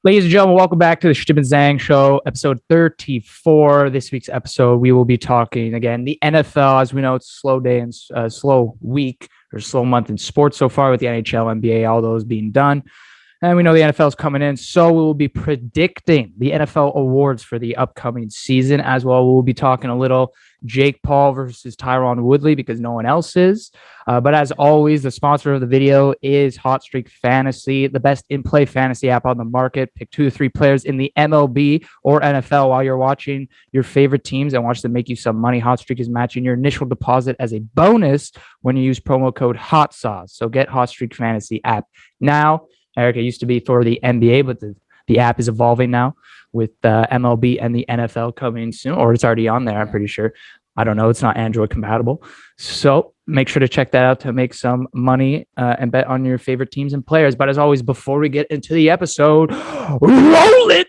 Ladies and gentlemen, welcome back to the Chtib Zhang Show, episode 34. This week's episode, we will be talking again the NFL. As we know, it's a slow day and slow week or slow month in sports so far with the NHL, NBA, all those being done. And we know the NFL is coming in, so we will be predicting the NFL awards for the upcoming season as well. We'll be talking a little Jake Paul versus Tyron Woodley because no one else is. But as always, the sponsor of the video is Hot Streak Fantasy, the best in-play fantasy app on the market. Pick 2 to 3 players in the MLB or NFL while you're watching your favorite teams and watch them make you some money. Hot Streak is matching your initial deposit as a bonus when you use promo code HOTSAUCE. So get Hot Streak Fantasy app now. Eric, it used to be for the NBA, but the app is evolving now with MLB and the NFL coming soon, or it's already on there, I'm pretty sure. I don't know. It's not Android compatible. So make sure to check that out to make some money and bet on your favorite teams and players. But as always, before we get into the episode, roll it!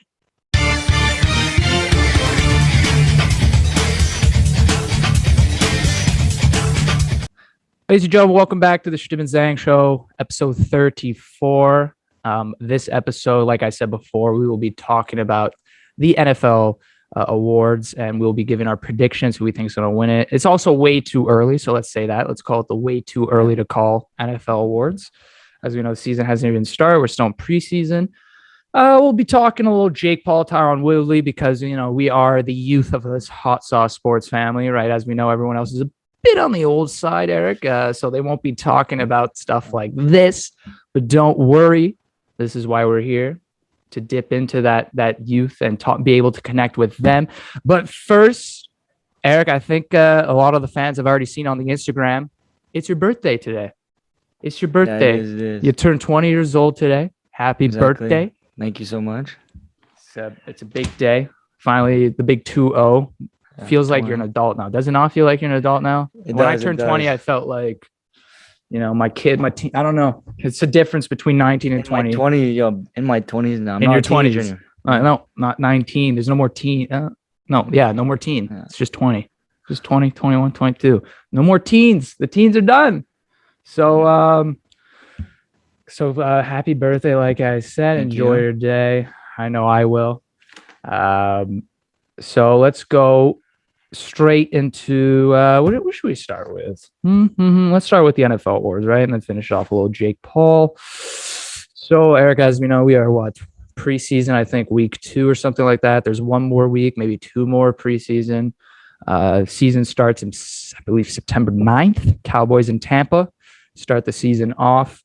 Ladies and gentlemen, welcome back to the Chtib Zhang Show, episode 34. This episode, like I said before, we will be talking about the NFL awards, and we'll be giving our predictions who we think is going to win it. It's also way too early, so let's say that. Let's call it the way too early to call NFL awards. As we know, the season hasn't even started. We're still in preseason. We'll be talking a little Jake Paul, Tyron Woodley, because, you know, we are the youth of this hot sauce sports family, right? As we know, everyone else is a bit on the old side, Eric, so they won't be talking about stuff like this, but don't worry. This is why we're here, to dip into that youth and be able to connect with them. But first, Eric, I think a lot of the fans have already seen on the Instagram, it's your birthday today. It's your birthday. Yeah, it is. You turned 20 years old today. Happy birthday. Thank you so much. It's a big day. Finally, the big 2-0. Yeah, Feels like you're an adult now. Does it not feel like you're an adult now? When I turned 20, I felt like, you know, my teen. I don't know. It's a difference between 19 and 20. In my 20s now. In your 20s. No, not 19. There's no more teen. No more teen. Yeah. It's just 20. Just 20, 21, 22. No more teens. The teens are done. So, happy birthday, like I said. Enjoy your day. I know I will. So let's go straight into what should we start with? Let's start with the NFL awards, right? And then finish off a little Jake Paul. So, Eric, as we know, we are preseason, I think week 2 or something like that. There's one more week, maybe 2 more preseason. Season starts in, I believe, September 9th. Cowboys in Tampa start the season off.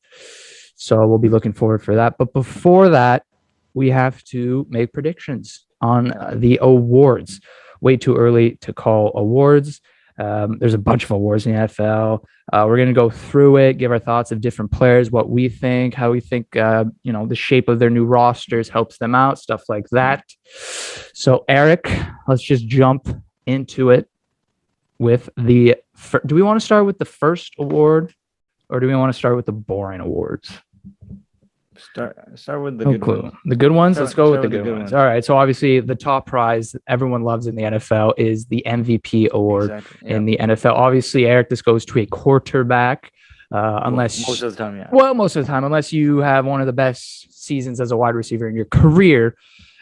So we'll be looking forward for that. But before that, we have to make predictions on the awards. Way too early to call awards. There's a bunch of awards in the NFL. We're going to go through it, give our thoughts of different players, what we think, how we think, the shape of their new rosters helps them out, stuff like that. So, Eric, let's just jump into it with do we want to start with the first award, or do we want to start with the boring awards? Start with the good ones. The good ones? Let's go with the good ones. All right. So obviously the top prize everyone loves in the NFL is the MVP award in the NFL. Obviously, Eric, this goes to a quarterback. Unless most of the time, yeah. Well, most of the time, unless you have one of the best seasons as a wide receiver in your career,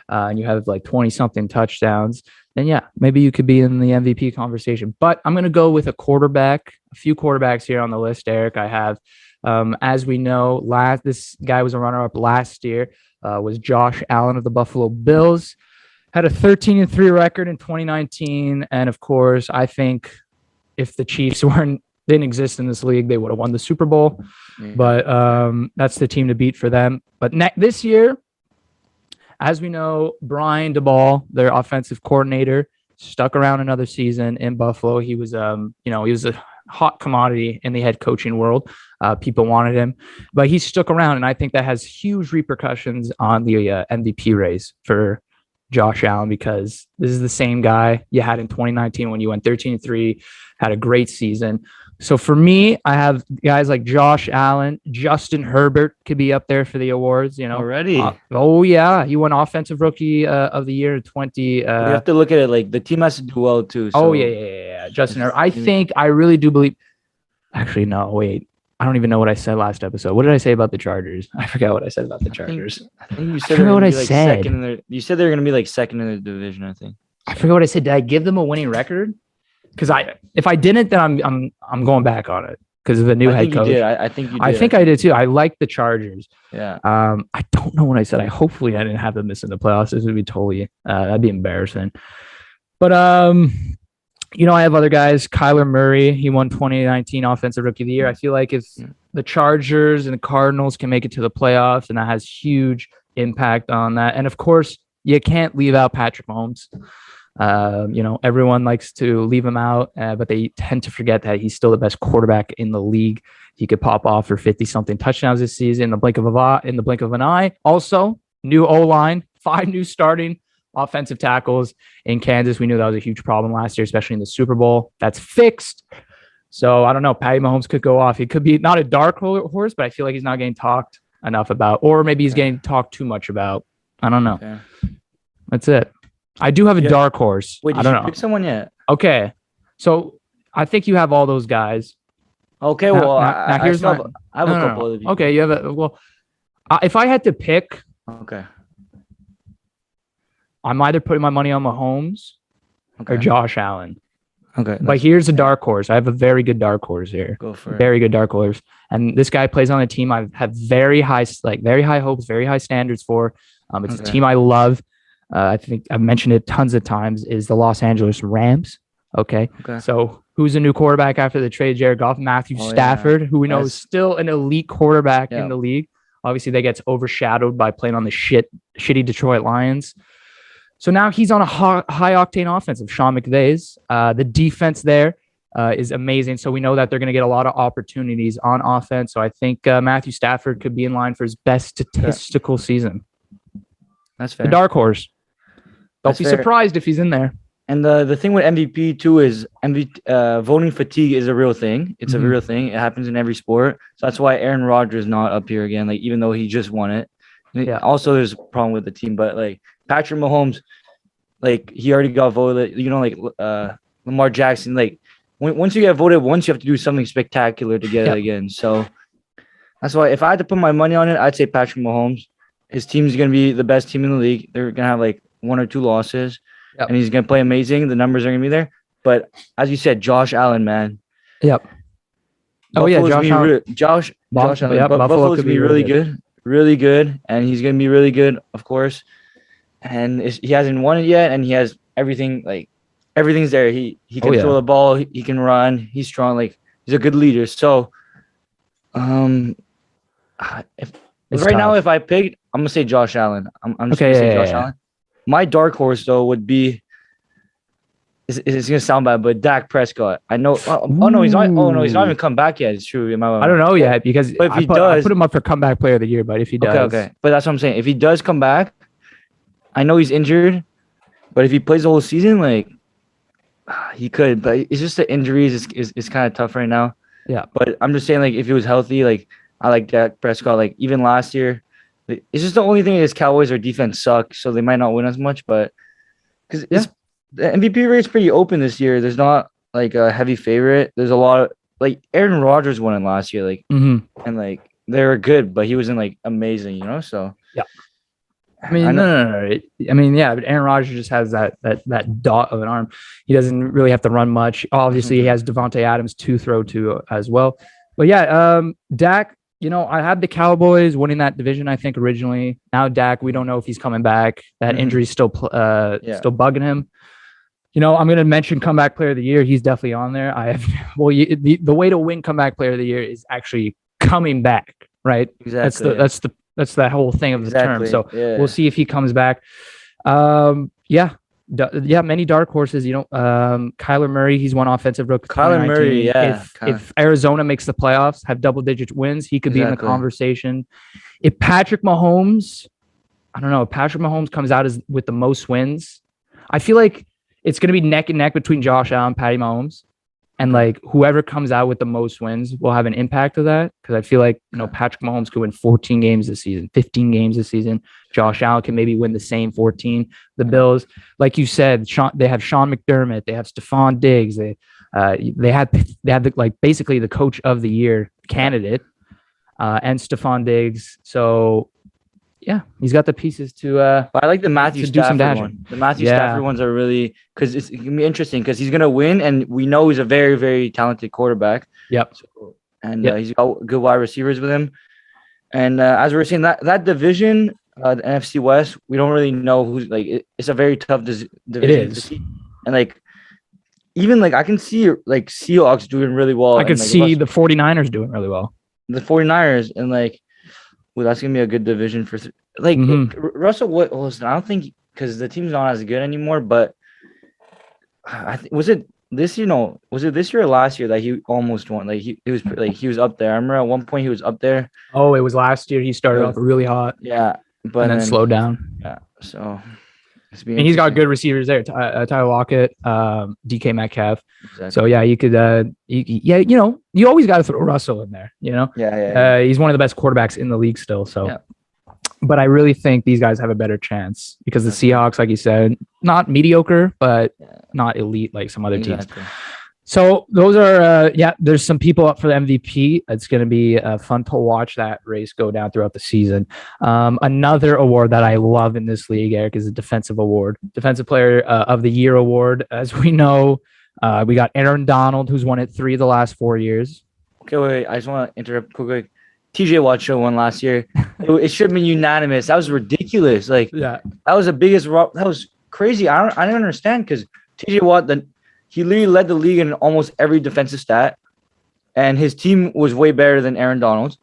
and you have like 20-something touchdowns, then yeah, maybe you could be in the MVP conversation. But I'm going to go with a quarterback. A few quarterbacks here on the list, Eric. I have. As we know, this guy was a runner-up last year, was Josh Allen of the Buffalo Bills. Had a 13-3 record in 2019. And, of course, I think if the Chiefs didn't exist in this league, they would have won the Super Bowl. Mm-hmm. But that's the team to beat for them. But this year, as we know, Brian DeBall, their offensive coordinator, stuck around another season in Buffalo. He was, he was a hot commodity in the head coaching world. People wanted him, but he stuck around, and I think that has huge repercussions on the MVP race for Josh Allen, because this is the same guy you had in 2019 when you went 13-3, had a great season. So for me, I have guys like Josh Allen, Justin Herbert could be up there for the awards. You know, already. Oh yeah, he won Offensive Rookie of the Year in 20. You have to look at it like the team has to do well too. So. Oh yeah. Justin Herbert. I really do believe. Actually, no, wait. I don't even know what I said last episode. What did I say about the Chargers? I forgot what I said about the Chargers. I think you I said forgot they're what gonna I be like said. second in their. You said they're gonna be like second in the division. I think. I forgot what I said. Did I give them a winning record? Because if I didn't, then I'm going back on it because of the new head coach. I think you did. I think I did too. I like the Chargers. Yeah. I don't know what I said. Hopefully I didn't have them missing the playoffs. This would be totally that'd be embarrassing. But I have other guys. Kyler Murray, he won 2019 Offensive Rookie of the Year. I feel like if the Chargers and the Cardinals can make it to the playoffs, and that has huge impact on that. And of course, you can't leave out Patrick Mahomes. Everyone likes to leave him out, but they tend to forget that he's still the best quarterback in the league. He could pop off for 50-something touchdowns this season in the blink of an eye. Also, new O-line, 5 new starting offensive tackles in Kansas. We knew that was a huge problem last year, especially in the Super Bowl. That's fixed. So I don't know. Patty Mahomes could go off. He could be not a dark horse, but I feel like he's not getting talked enough about, or maybe he's getting talked too much about. I don't know. Okay. That's it. I do have a dark horse. Wait, I don't know. Pick someone yet? Okay. So I think you have all those guys. Okay. Now here's I have a couple of you. Okay. You have if I had to pick, okay, I'm either putting my money on Mahomes or Josh Allen. Okay. But here's a dark horse. I have a very good dark horse here. Go for it. Very good dark horse. And this guy plays on a team I have very high hopes, very high standards for. It's a team I love. I think I've mentioned it tons of times, is the Los Angeles Rams. Okay. So who's the new quarterback after the trade? Jared Goff, Matthew Stafford, who we know is still an elite quarterback in the league. Obviously, that gets overshadowed by playing on the shitty Detroit Lions. So now he's on a high-octane offense of Sean McVay's. The defense there is amazing. So we know that they're going to get a lot of opportunities on offense. So I think Matthew Stafford could be in line for his best statistical season. That's fair. The dark horse. Don't be surprised if he's in there. And the thing with MVP too is voting fatigue is a real thing. It's a real thing. It happens in every sport. So that's why Aaron Rodgers is not up here again. Like, even though he just won it. Yeah. Also, there's a problem with the team, but like Patrick Mahomes, like he already got voted. Lamar Jackson. Like once you get voted once, you have to do something spectacular to get it again. So that's why if I had to put my money on it, I'd say Patrick Mahomes. His team's gonna be the best team in the league. They're gonna have like 1 or 2 losses. Yep. And he's going to play amazing. The numbers are going to be there. But as you said, Josh Allen, man. Yep. Josh Allen. Yep, Buffalo's going to be really good. Really good. And he's going to be really good, of course. And he hasn't won it yet. And he has everything. Like, everything's there. He can throw the ball. He can run. He's strong. Like, he's a good leader. So, if I picked, I'm going to say Josh Allen. I'm just going to say Josh Allen. My dark horse, though, would be it's going to sound bad, but Dak Prescott. I know. No, he's not. Oh, no, he's not even come back yet. It's true. I don't know yet because if he does, I put him up for comeback player of the year. But if he does, okay. But that's what I'm saying. If he does come back, I know he's injured, but if he plays the whole season, like he could. But it's just the injuries is kind of tough right now. Yeah. But I'm just saying, like, if he was healthy, like I like Dak Prescott. Like even last year. It's just the only thing is Cowboys, their defense sucks, so they might not win as much. But because the MVP rate's pretty open this year. There's not like a heavy favorite. There's a lot of like Aaron Rodgers won it last year, like and like they were good, but he wasn't like amazing, So I mean, no. I mean, but Aaron Rodgers just has that dot of an arm. He doesn't really have to run much. Obviously, he has Devontae Adams to throw to as well. But Dak. I had the Cowboys winning that division, I think, originally. Now Dak, we don't know if he's coming back. That injury's still bugging him. I'm going to mention comeback player of the year. He's definitely on there. The way to win comeback player of the year is actually coming back, right? Exactly. That's the whole thing of the term. So we'll see if he comes back. Many dark horses. Kyler Murray, he's won offensive rookie. Kyler Murray, If Arizona makes the playoffs, have double-digit wins, he could be in the conversation. If Patrick Mahomes, I don't know, if Patrick Mahomes comes out with the most wins, I feel like it's going to be neck and neck between Josh Allen and Patty Mahomes. And like whoever comes out with the most wins will have an impact of that. Because I feel like, Patrick Mahomes could win 14 games this season, 15 games this season. Josh Allen can maybe win the same 14. The Bills, like you said, they have Sean McDermott, they have Stephon Diggs, they had basically the coach of the year candidate, and Stephon Diggs. So yeah, he's got the pieces to. But I like the Matthew to do some Stafford dashing. one. The Matthew Yeah. Stafford ones are really because it's gonna be interesting because he's gonna win, and we know he's a very, very talented quarterback. Yep. So, and Yep. he's got good wide receivers with him. And as we were saying, that division, the NFC West, we don't really know who's like. It's a very tough division. It is. And like even like I can see like Seahawks doing really well. I could and, like, see the 49ers doing really well. the 49ers, and like, well, that's gonna be a good division for Russell. What listen, I don't think because the team's not as good anymore, but I think was it this year? No, was it this year or last year that he almost won? Like he was up there. I remember at one point he was up there. Oh, it was last year. He started off really hot. Yeah, but and then slowed down. Yeah, so. And he's got good receivers there. Tyler Lockett, DK Metcalf. Exactly. So yeah, you could, you always got to throw Russell in there. Yeah. He's one of the best quarterbacks in the league still. So, but I really think these guys have a better chance because the Seahawks, like you said, not mediocre, but not elite like some other teams. So those are, there's some people up for the MVP. It's going to be fun to watch that race go down throughout the season. Another award that I love in this league, Eric, is the defensive award, defensive player of the year award. As we know, we got Aaron Donald, who's won it 3 of the last 4 years. Okay, wait. I just want to interrupt quick. TJ Watt should have won last year. It should have been unanimous. That was ridiculous. Like, that was the biggest. That was crazy. I didn't understand because TJ Watt, he literally led the league in almost every defensive stat, and his team was way better than Aaron Donald's.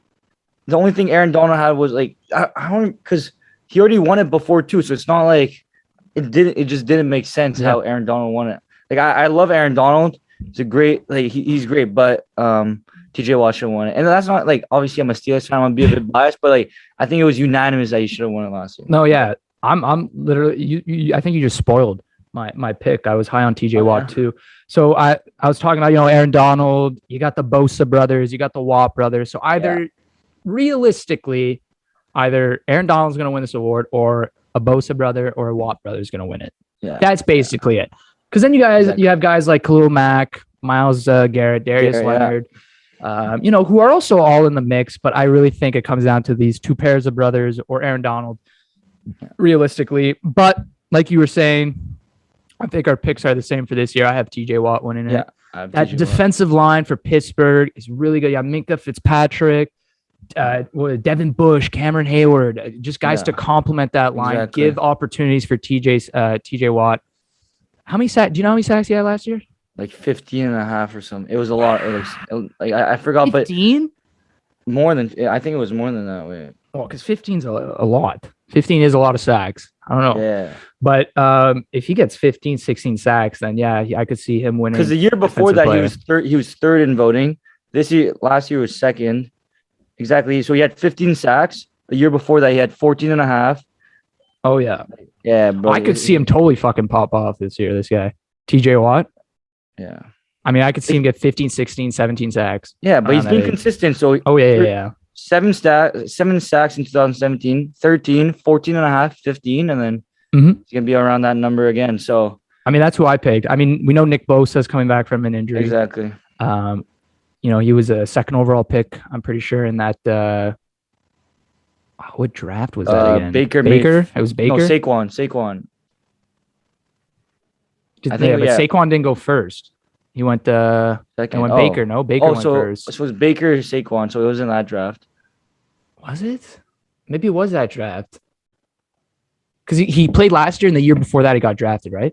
The only thing Aaron Donald had was like I don't because he already won it before too, so it's not like it just didn't make sense how Aaron Donald won it. Like I love Aaron Donald. He's a great he's great, but TJ Watt should have won it. And that's not like obviously I'm a Steelers fan, I'm gonna be a bit biased, but like I think it was unanimous that he should have won it last year. No, yeah. I'm literally I think you just spoiled my pick. I was high on TJ Watt too. So I was talking about, Aaron Donald, you got the Bosa brothers, you got the Watt brothers. So realistically, either Aaron Donald's going to win this award or a Bosa brother or a Watt brother is going to win it. Yeah. That's basically it. Because then you have guys like Khalil Mack, Myles Garrett, Darius Leonard, who are also all in the mix. But I really think it comes down to these 2 pairs of brothers or Aaron Donald, realistically. But like you were saying, I think our picks are the same for this year. I have TJ Watt winning it. Yeah, that defensive line for Pittsburgh is really good. Yeah, Minkah Fitzpatrick, Devin Bush, Cameron Hayward, just guys to complement that line, give opportunities for TJ Watt. How many sacks? Do you know how many sacks he had last year? Like 15 and a half or something. It was a lot. Like I forgot, 15? But more than I think it was more than that. Wait. Oh, because 15's a lot. 15 is a lot of sacks. I don't know. Yeah. But if he gets 15, 16 sacks, then I could see him winning. Because the year before that, he was third in voting. Last year was second. Exactly. So he had 15 sacks. The year before that, he had 14 and a half. Oh, yeah. Yeah. But I could see him totally fucking pop off this year, this guy. TJ Watt. Yeah. I mean, I could see him get 15, 16, 17 sacks. Yeah, but he's been consistent. So yeah. 7 sacks in 2017, 13, 14 and a half, 15, and then he's going to be around that number again. So, I mean, that's who I picked. I mean, we know Nick Bosa is coming back from an injury. Exactly. He was a 2nd overall pick, I'm pretty sure, in that what draft was that again? Baker. It was Baker? No, Saquon. But Saquon didn't go first. He went second. Went Baker. No, Baker went first. So it was Baker, Saquon. So it was in that draft. Was it? Maybe it was that draft. Because he played last year, and the year before that, he got drafted, right?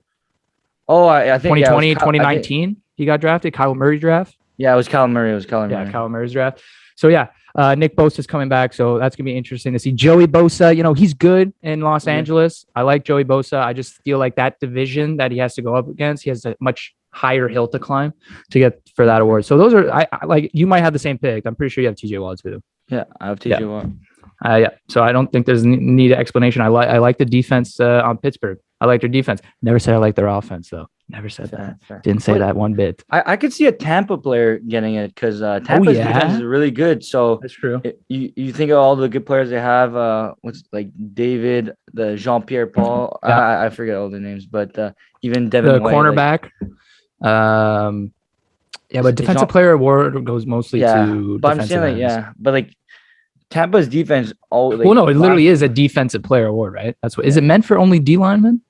Oh, I think 2020, 2019, he got drafted. Kyle Murray draft. Yeah, it was Kyle Murray. Yeah, Kyle Murray's draft. So Nick Bosa's coming back, so that's gonna be interesting to see. Joey Bosa, he's good in Los Angeles. I like Joey Bosa. I just feel like that division that he has to go up against, he has a much higher hill to climb to get for that award. So those are I like. You might have the same pick. I'm pretty sure you have TJ Watt too. Yeah, I have TJ Watt. So I don't think there's need explanation. I like the defense on Pittsburgh. I like their defense. Never said I like their offense though. Never said that. Fair. Didn't say that one bit. I could see a Tampa player getting it because Tampa's defense is really good. So that's true. You think of all the good players they have. What's like David, the Jean-Pierre Paul. Yeah. I forget all the names, but even Devin the White, cornerback. Yeah, but defensive player award goes mostly to but I'm saying defensive ends. but like Tampa's defense. Well, no, it literally is a defensive player award, right? That's what. Is it meant for only D linemen?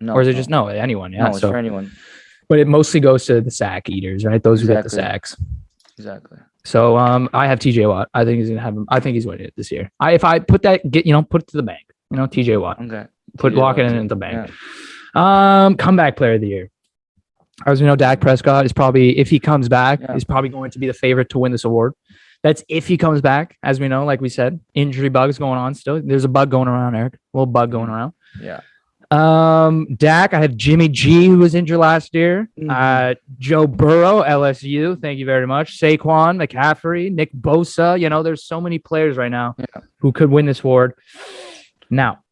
No, or is it just anyone? Yeah, no, it's for anyone. But it mostly goes to the sack eaters, right? Those who get the sacks. Exactly. So I have TJ Watt. I think he's gonna have him. I think he's winning it this year. If I put that, put it to the bank. TJ Watt. Okay. Lock it in the bank. Yeah. Comeback player of the year. As we know, Dak Prescott is probably, if he comes back, is probably going to be the favorite to win this award. That's if he comes back. As we know, like we said, injury bugs going on still. There's a bug going around, Eric. A little bug going around. Yeah. Dak, I have Jimmy G, who was injured last year. Joe Burrow, LSU. Thank you very much. Saquon, McCaffrey, Nick Bosa. There's so many players right now who could win this award. Now,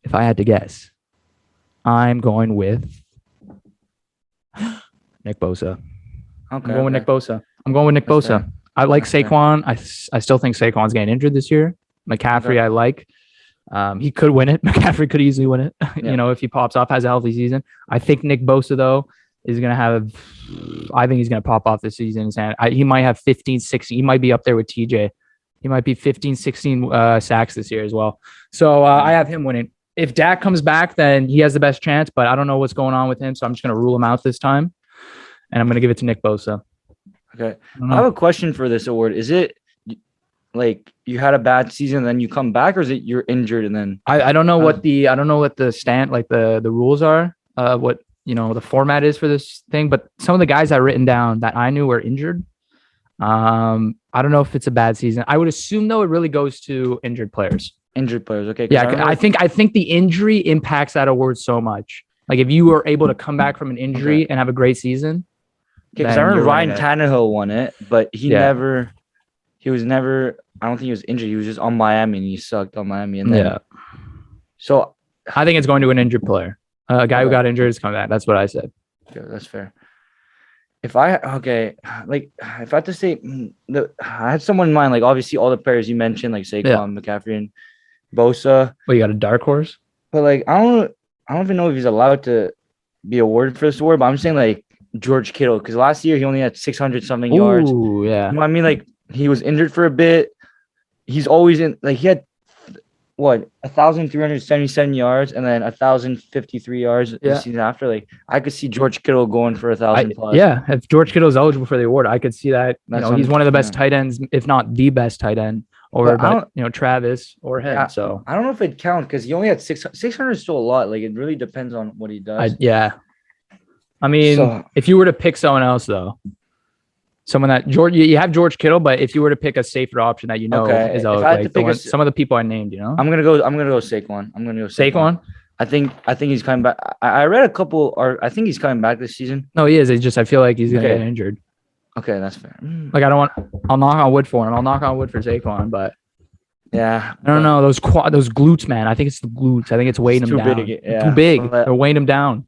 if I had to guess, I'm going with Nick Bosa. I'm going with Nick Bosa. I like Saquon. I still think Saquon's getting injured this year. McCaffrey, I like. He could win it. McCaffrey could easily win it. If he pops off, has a healthy season. I think Nick Bosa, though, is going to have – I think he's going to pop off this season. He might have 15, 16. He might be up there with TJ. He might be 15, 16 sacks this year as well. So I have him winning. If Dak comes back, then he has the best chance, but I don't know what's going on with him, so I'm just going to rule him out this time, and I'm going to give it to Nick Bosa. Okay. I have a question for this award. Is it like you had a bad season and then you come back, or is it you're injured and then I don't know what the the rules are, what the format is for this thing, but some of the guys I written down that I knew were injured. I don't know if it's a bad season. I would assume though it really goes to injured players. Okay. Yeah, I think the injury impacts that award so much. Like if you were able to come back from an injury and have a great season. Because I remember Ryan Tannehill won it, but he was never. I don't think he was injured. He was just on Miami and he sucked on Miami. And then, so I think it's going to an injured player. A guy who got injured is coming back. That's what I said. Okay, that's fair. If I had to say, I had someone in mind. Like obviously all the players you mentioned, like Saquon, McCaffrey, and Bosa. Well, you got a dark horse? But like I don't even know if he's allowed to be awarded for this award, but I'm saying like George Kittle, because last year he only had 600 something yards. Ooh, yeah. I mean, like he was injured for a bit. He's always in, like he had 1,377 yards and then 1,053 yards the season after. Like I could see George Kittle going for 1,000 plus. Yeah, if George Kittle is eligible for the award, I could see that. He's one of the best tight ends, if not the best tight end. Or Travis or him. Yeah, so I don't know if it counts because he only had 600 is still a lot. Like it really depends on what he does. I mean, if you were to pick someone else though, someone that you have George Kittle, but if you were to pick a safer option that is like some of the people I named, I'm gonna go Saquon. I'm gonna go Saquon. I think he's coming back. I read a couple, or I think he's coming back this season. No, he is. It's just I feel like he's gonna get injured. Okay, that's fair. Like I'll knock on wood for him. I'll knock on wood for Saquon, but I don't know those glutes, man. I think it's the glutes. I think it's weighing him down. Too big. They're weighing him down.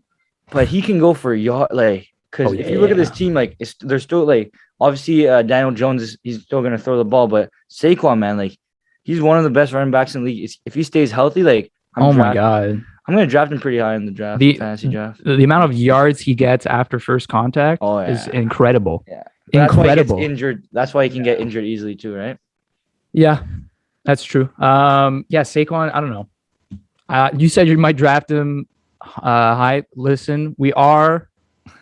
But he can go for a yard, like because if you look at this team, like they're still like obviously Daniel Jones he's still gonna throw the ball, but Saquon, man, like he's one of the best running backs in the league. If he stays healthy, like my god. I'm going to draft him pretty high in the draft, fantasy draft. The amount of yards he gets after first contact is incredible. Yeah. Incredible. That's why he gets injured. That's why he can get injured easily too, right? Yeah, that's true. Saquon, I don't know. You said you might draft him high. Listen, we are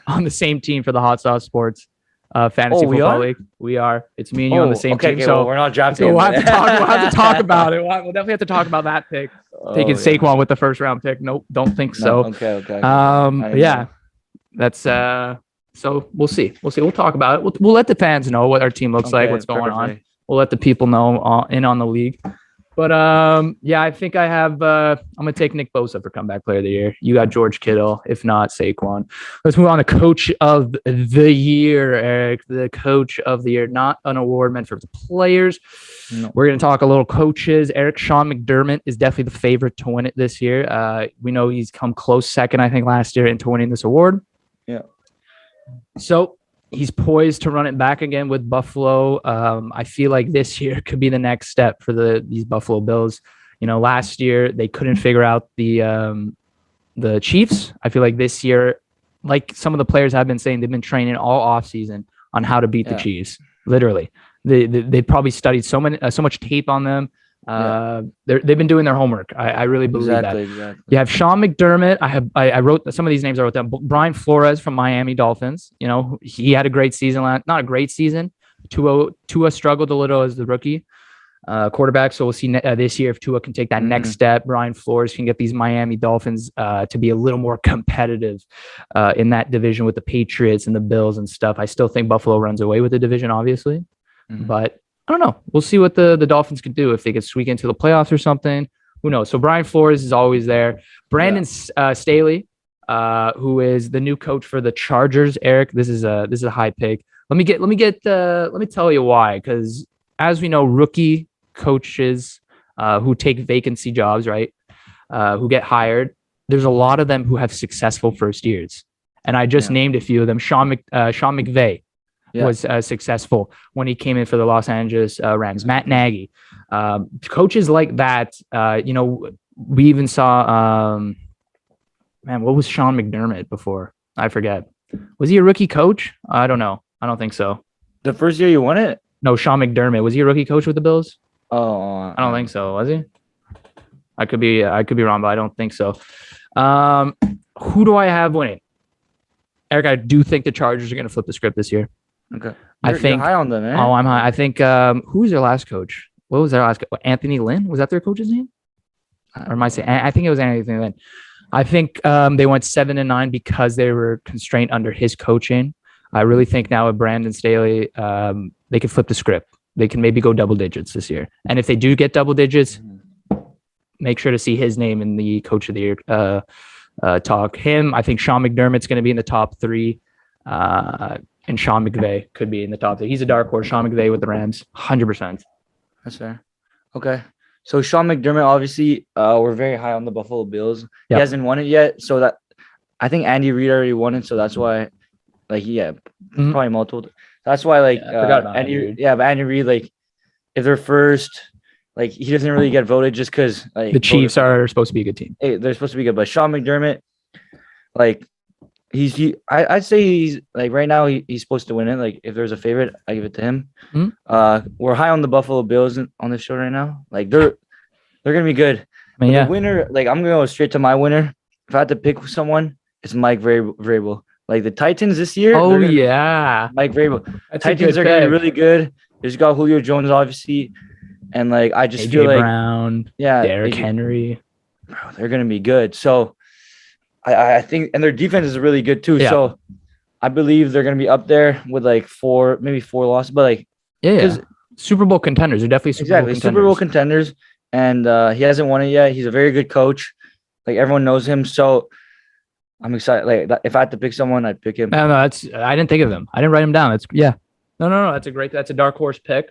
on the same team for the Hot Sauce Sports Fantasy Football League. We are. It's me and you on the same team. So we're not drafting. So we'll have to talk about it. We'll definitely have to talk about that pick. Taking Saquon with the first round pick. Nope, don't think so. Okay. That's so we'll see. We'll talk about it. We'll let the fans know what our team looks like, what's going on. We'll let the people know in on the league. But I think I have. I'm gonna take Nick Bosa for comeback player of the year. You got George Kittle, if not Saquon. Let's move on to coach of the year, Eric. The coach of the year, not an award meant for the players. No. We're gonna talk a little coaches. Sean McDermott is definitely the favorite to win it this year. We know he's come close second, I think, last year into winning this award. Yeah. So he's poised to run it back again with Buffalo. I feel like this year could be the next step for these Buffalo Bills. Last year they couldn't figure out the Chiefs. I feel like this year like some of the players have been saying, they've been training all off season on how to beat the Chiefs. Literally, they probably studied so much tape on them. They've been doing their homework. I really believe that. Exactly. You have Sean McDermott. I wrote some of these names. I wrote down. Brian Flores from Miami Dolphins. You know, he had a great season. Not a great season. Tua struggled a little as the rookie quarterback. So we'll see this year if Tua can take that next step. Brian Flores can get these Miami Dolphins to be a little more competitive in that division with the Patriots and the Bills and stuff. I still think Buffalo runs away with the division, obviously, but I don't know. We'll see what the Dolphins can do if they could squeak into the playoffs or something. Who knows? So Brian Flores is always there. Brandon Staley, who is the new coach for the Chargers. Eric, this is a high pick. Let me tell you why. Because as we know, rookie coaches who take vacancy jobs, right? Who get hired. There's a lot of them who have successful first years, and I just named a few of them. Sean McVay was successful when he came in for the Los Angeles Rams. Matt Nagy, coaches like that. We even saw. What was Sean McDermott before? I forget. Was he a rookie coach? I don't know. I don't think so. The first year you won it? No, Sean McDermott. Was he a rookie coach with the Bills? Oh, I don't think so. Was he? I could be wrong, but I don't think so. Who do I have winning? Eric, I do think the Chargers are going to flip the script this year. Okay. I think you're high on them, man. Oh, I'm high. I think who was their last coach? What was their last coach? Anthony Lynn? Was that their coach's name? Or am I saying? I think it was Anthony Lynn. I think they went 7-9 because they were constrained under his coaching. I really think now with Brandon Staley, they can flip the script. They can maybe go double digits this year. And if they do get double digits, make sure to see his name in the coach of the year talk. I think Sean McDermott's going to be in the top 3. And Sean McVay could be in the top 3. He's a dark horse. Sean McVay with the Rams, 100%. That's fair. Okay. So Sean McDermott, obviously, we're very high on the Buffalo Bills. Yep. He hasn't won it yet. So that I think Andy Reid already won it. So that's why, probably multiple. That's why, Andy Reid, if they're first, he doesn't really get voted just because the Chiefs are supposed to be a good team. Hey, they're supposed to be good, but Sean McDermott, I'd say he's right now he's supposed to win it. If there's a favorite, I give it to him. We're high on the Buffalo Bills on this show right now. They're gonna be good. The winner, I'm gonna go straight to my winner. If I had to pick someone, it's Mike Vrabel. The Titans this year. Oh yeah, Mike Vrabel. Titans are gonna be really good. There's got Julio Jones, obviously, and I just feel like Brown, Derrick Henry. Bro, they're gonna be good. So I think, and their defense is really good too. Yeah. So I believe they're gonna be up there with 4 losses, but Super Bowl contenders. They're definitely Super Bowl contenders, and he hasn't won it yet. He's a very good coach. Everyone knows him, so I'm excited. If I had to pick someone, I'd pick him. No, I didn't think of him. I didn't write him down. No. That's a dark horse pick.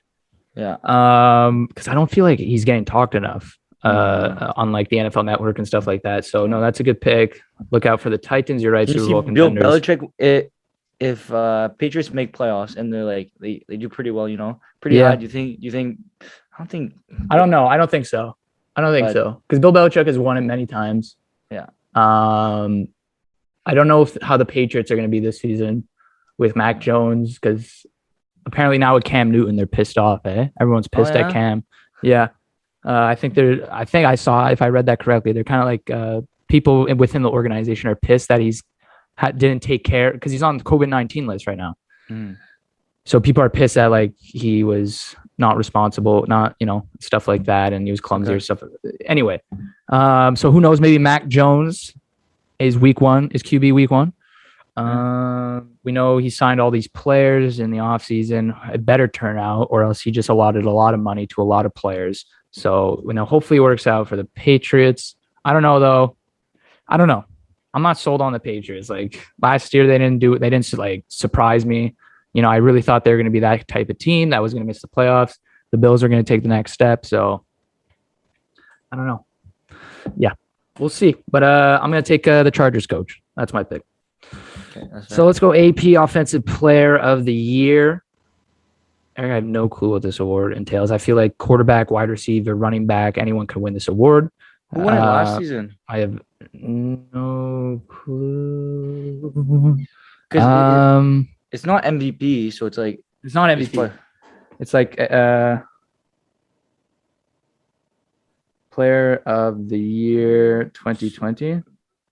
Yeah. Because I don't feel like he's getting talked enough. On the NFL Network and stuff like that. So no, that's a good pick. Look out for the Titans. You're right. Super Bowl contenders. Bill Belichick. If Patriots make playoffs and they're they do pretty well, pretty high. Do you think? I don't know. I don't think so. Because Bill Belichick has won it many times. Yeah. I don't know how the Patriots are going to be this season with Mac Jones, because apparently now with Cam Newton they're pissed off. Everyone's pissed at Cam. Yeah. I think I saw, if I read that correctly, they're kind of people within the organization are pissed that didn't take care, because he's on the COVID-19 list right now. So people are pissed that he was not responsible, not, stuff like that. And he was clumsy or stuff. Anyway. So who knows, maybe Mac Jones is QB week 1. We know he signed all these players in the offseason. It better turn out, or else he just allotted a lot of money to a lot of players. So, hopefully it works out for the Patriots. I don't know, though. I'm not sold on the Patriots. Last year, they didn't surprise me. I really thought they were going to be that type of team that was going to miss the playoffs. The Bills are going to take the next step. So, I don't know. Yeah, we'll see. But I'm going to take the Chargers coach. That's my pick. Okay, so let's go AP Offensive Player of the Year. I have no clue what this award entails. I feel like quarterback, wide receiver, running back, anyone could win this award. Who won it last season? I have no clue. Because it's not MVP, so it's like It's not MVP. It's like Player of the Year 2020.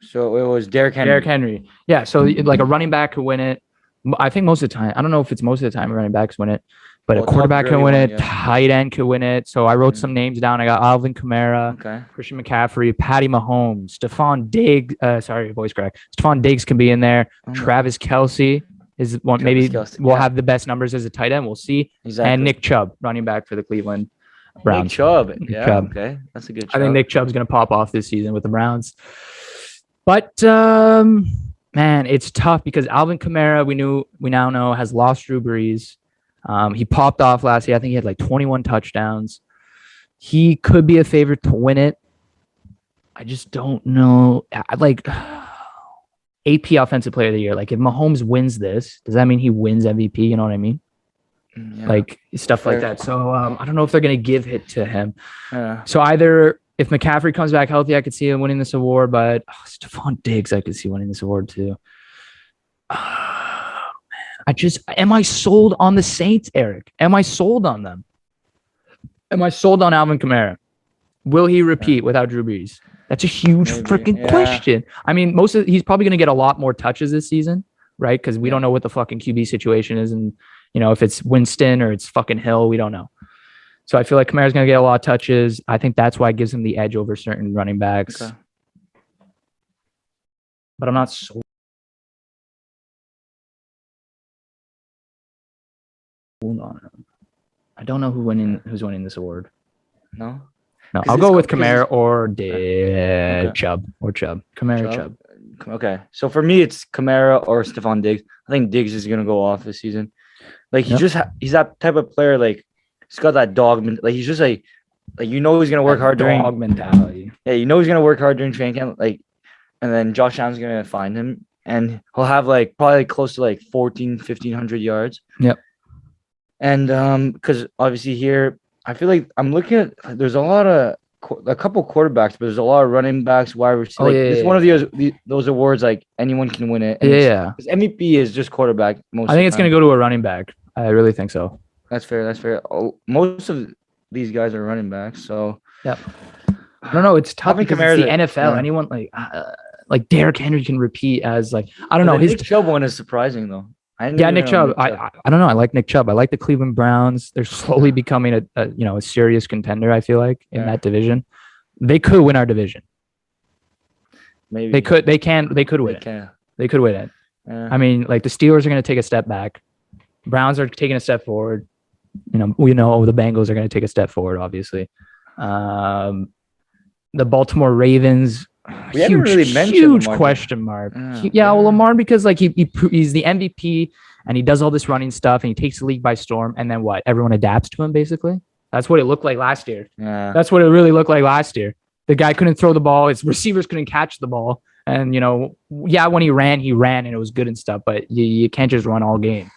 So it was Derrick Henry. Derrick Henry. Yeah. So like a running back could win it. I think most of the time. I don't know if it's most of the time running backs win it, but a quarterback can win it. Yeah. Tight end could win it. So I wrote some names down. I got Alvin Kamara, Christian McCaffrey, Patty Mahomes, Stephon Diggs. Sorry, voice crack. Stephon Diggs can be in there. Travis Kelce is one. Maybe will have the best numbers as a tight end. We'll see. Exactly. And Nick Chubb, running back for the Cleveland Browns. Nick Chubb. Yeah. Chubb. Okay. That's a good Chubb. I think Nick Chubb's going to pop off this season with the Browns. But, man, it's tough because Alvin Kamara, we now know, has lost Drew Brees. He popped off last year. I think he had like 21 touchdowns. He could be a favorite to win it. I just don't know. Like, AP Offensive Player of the Year. Like, if Mahomes wins this, does that mean he wins MVP? You know what I mean? Yeah. Like stuff like that. So I don't know if they're going to give it to him. Yeah. So either if McCaffrey comes back healthy, I could see him winning this award. But Stephon Diggs, I could see winning this award too. Am I sold on the Saints, Eric? Am I sold on them? Am I sold on Alvin Kamara? Will he repeat without Drew Brees? That's a huge freaking question. I mean, he's probably going to get a lot more touches this season, right? Because we don't know what the fucking QB situation is, and if it's Winston or it's fucking Hill, we don't know. So I feel like Kamara's going to get a lot of touches. I think that's why it gives him the edge over certain running backs. Okay. But I'm not sold on him. I don't know who's winning this award. No, I'll go with Kamara or Chubb. Kamara or Chubb. Okay. So for me, it's Kamara or Stephon Diggs. I think Diggs is going to go off this season. Like he's that type of player. Like he's got that dog. Like he's just like he's gonna work hard during dog mentality. Yeah, he's gonna work hard during training camp. Like, and then Josh Allen's gonna find him, and he'll have like probably close to like 1,500 yards. Yep. And because obviously here, I feel like I'm looking at there's a couple quarterbacks, but there's a lot of running backs, wide receivers. It's one of those awards like anyone can win it. And because MVP is just quarterback. I think it's gonna go to a running back. I really think so. That's fair. Most of these guys are running backs, so yeah. I don't know. It's tough because it's the NFL. Anyone like Derrick Henry can repeat as like I don't know. His Nick Chubb one is surprising though. Nick Chubb. I don't know. I like Nick Chubb. I like the Cleveland Browns. They're slowly becoming a serious contender. I feel like in that division, they could win our division. Maybe they could. They could win it. They could win it. Yeah. I mean, like the Steelers are going to take a step back. Browns are taking a step forward. We know the Bengals are going to take a step forward, obviously. The Baltimore Ravens, huge question mark. Well, Lamar, because like he's the MVP and he does all this running stuff and he takes the league by storm. And then what? Everyone adapts to him, basically. That's what it looked like last year. Yeah. That's what it really looked like last year. The guy couldn't throw the ball. His receivers couldn't catch the ball. And, when he ran and it was good and stuff. But you can't just run all game.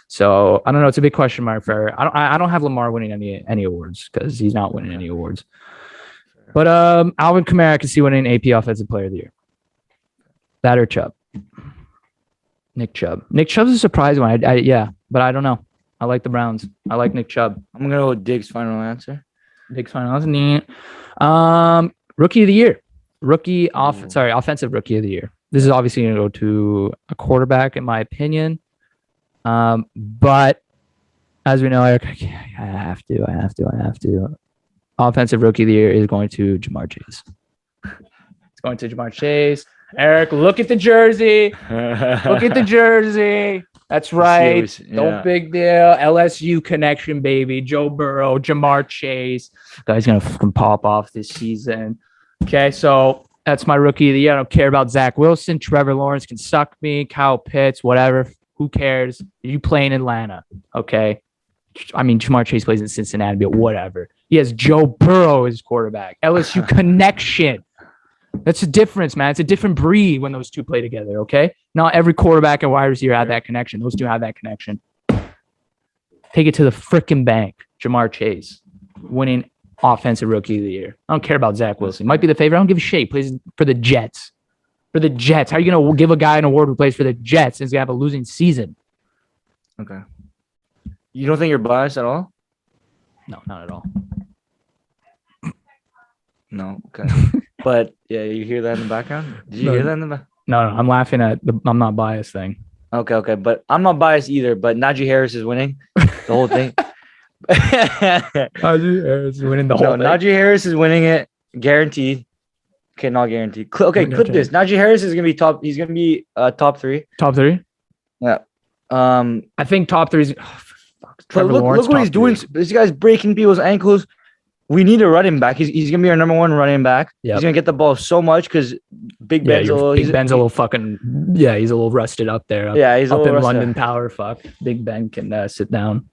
So I don't know. It's a big question mark for. I don't have Lamar winning any awards because he's not winning any awards. But Alvin Kamara, I can see winning AP Offensive Player of the Year. That or Chubb. Nick Chubb. Nick Chubb's a surprise one. But I don't know. I like the Browns. I like Nick Chubb. I'm gonna go with Diggs' final answer. Diggs' final answer. Rookie of the Year. Offensive Rookie of the Year. This is obviously gonna go to a quarterback, in my opinion. But as we know, Eric, I have to. Offensive Rookie of the Year is going to Jamar Chase. It's going to Jamar Chase. Eric, look at the jersey. That's right. No big deal. LSU connection, baby. Joe Burrow, Jamar Chase. Guy's going to fucking pop off this season. Okay, so that's my Rookie of the Year. I don't care about Zach Wilson. Trevor Lawrence can suck me. Kyle Pitts, whatever. Who cares? You play in Atlanta, okay? I mean, Jamar Chase plays in Cincinnati, but whatever. He has Joe Burrow as quarterback. LSU connection. That's a difference, man. It's a different breed when those two play together, okay? Not every quarterback and wide receiver have that connection. Those two have that connection. Take it to the freaking bank. Jamar Chase winning offensive rookie of the year. I don't care about Zach Wilson. Might be the favorite. I don't give a shit. He plays for the Jets. For the Jets. How are you going to give a guy an award who plays for the Jets and is going to have a losing season? Okay. You don't think you're biased at all? No, not at all. No. Okay. But yeah, you hear that in the background? Did you hear that in the back? No, I'm laughing at the I'm not biased thing. Okay. But I'm not biased either. But Najee Harris is winning the whole thing. Najee Harris is winning the whole thing. Najee Harris is winning it. Guaranteed. Okay, not guaranteed. Okay, clip this. Najee Harris is gonna be top. He's gonna be top 3. Top 3? Yeah. I think top 3 is. But look what he's doing. This guy's breaking people's ankles. We need a running back. He's gonna be our number 1 running back. Yep. He's gonna get the ball so much because Big Ben's a little fucking. Yeah, he's a little rusted up there. He's up in London Power. Fuck, Big Ben can sit down.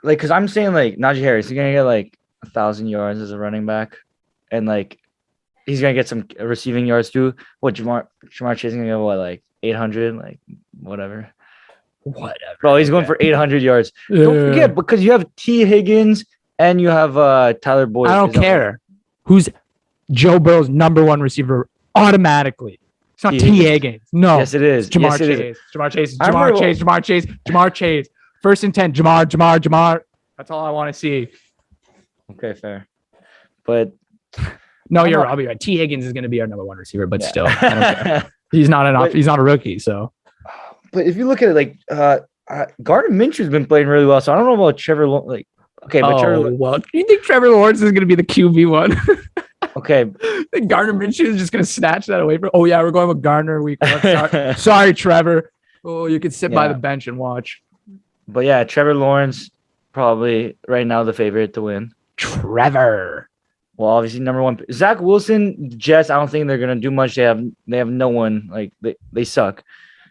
Because I'm saying Najee Harris, he's gonna get 1,000 yards as a running back, and he's gonna get some receiving yards too. What Jamar Chase is gonna get 800, whatever. Bro, he's going for 800 yards. Yeah. Don't forget, because you have T. Higgins and you have Tyler Boyd. I don't care who's Joe Burrow's number 1 receiver automatically. It's not T. Higgins. No. Yes, it is. Jamar Chase. Jamar Chase. First and 10. Jamar. That's all I want to see. Okay, fair. But no, I'll be right. T. Higgins is going to be our number 1 receiver, but still, I don't care. He's not a rookie, so. But if you look at it, Gardner Minshew's been playing really well, so I don't know about Trevor. Well, you think Trevor Lawrence is going to be the QB one? Okay. Gardner Minshew is just going to snatch that away from. Oh yeah, we're going with Gardner week 1. Sorry, Trevor. Oh, you could sit by the bench and watch. But yeah, Trevor Lawrence probably right now the favorite to win. Trevor. Well, obviously number 1. Zach Wilson, Jets. I don't think they're gonna do much. They have no one. They suck.